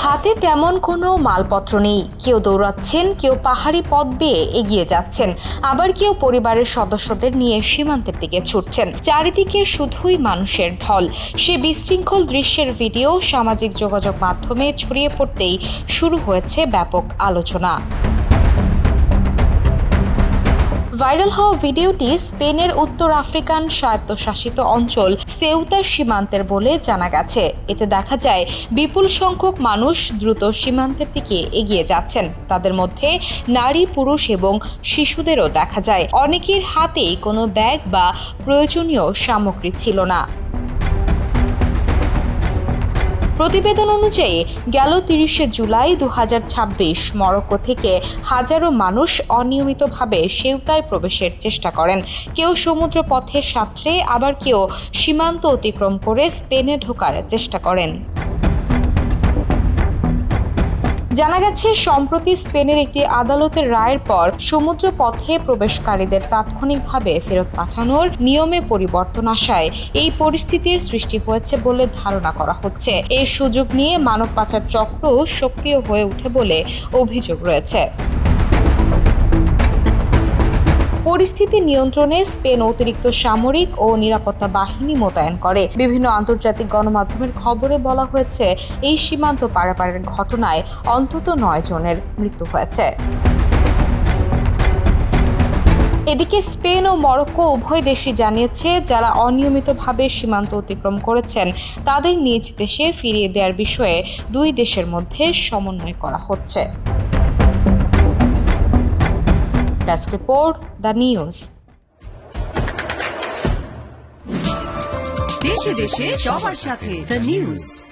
হাতে তেমন কোনো মালপত্র নেই। কেউ দৌড়াচ্ছেন, কেউ পাহাড়ি পথ বেয়ে এগিয়ে যাচ্ছেন, আবার কেউ পরিবারের সদস্যদের নিয়ে সীমান্তের দিকে ছুটছেন। চারিদিকে শুধুই মানুষের ঢল। সে বিশৃঙ্খল দৃশ্যের ভিডিও সামাজিক যোগাযোগ মাধ্যমে ছড়িয়ে পড়তেই শুরু হয়েছে ব্যাপক আলোচনা। ভাইরাল হওয়া ভিডিওটি স্পেনের উত্তর আফ্রিকান স্বায়ত্তশাসিত অঞ্চল সেউতার সীমান্তের বলে জানা গেছে। এতে দেখা যায় বিপুল সংখ্যক মানুষ দ্রুত সীমান্তের দিকে এগিয়ে যাচ্ছেন। তাদের মধ্যে নারী, পুরুষ এবং শিশুদেরও দেখা যায়। অনেকের হাতেই কোনো ব্যাগ বা প্রয়োজনীয় সামগ্রী ছিল না। প্রতিবেদন অনুযায়ী গেল ৩০ জুলাই ২০২৬ মরক্কো থেকে হাজারো মানুষ অনিয়মিতভাবে সেউতায় প্রবেশের চেষ্টা করেন। কেউ সমুদ্র পথে সাঁতরে, আবার কেউ সীমান্ত অতিক্রম করে স্পেনে ঢোকার চেষ্টা করেন। জানা গেছে, সম্প্রতি স্পেনের একটি আদালতের রায়ের পর সমুদ্র পথে প্রবেশকারীদের তাৎক্ষণিকভাবে ফেরত পাঠানোর নিয়মে পরিবর্তন আসায় এই পরিস্থিতির সৃষ্টি হয়েছে বলে ধারণা করা হচ্ছে। এর সুযোগ নিয়ে মানব পাচার চক্র সক্রিয় হয়ে ওঠে বলে অভিযোগ রয়েছে। পরিস্থিতি নিয়ন্ত্রণে স্পেন অতিরিক্ত সামরিক ও নিরাপত্তা বাহিনী মোতায়েন করে। বিভিন্ন আন্তর্জাতিক গণমাধ্যমের খবরে বলা হয়েছে, এই সীমান্ত পারাপারের ঘটনায় অন্তত ৯ জনের মৃত্যু হয়েছে। এদিকে স্পেন ও মরক্কো উভয় দেশই জানিয়েছে, যারা অনিয়মিতভাবে সীমান্ত অতিক্রম করেছেন তাদের নিজ দেশে ফিরিয়ে দেওয়ার বিষয়ে দুই দেশের মধ্যে সমন্বয় করা হচ্ছে। Desk report, the news. দেশে দেশে সবার সাথে দ্য নিউজ।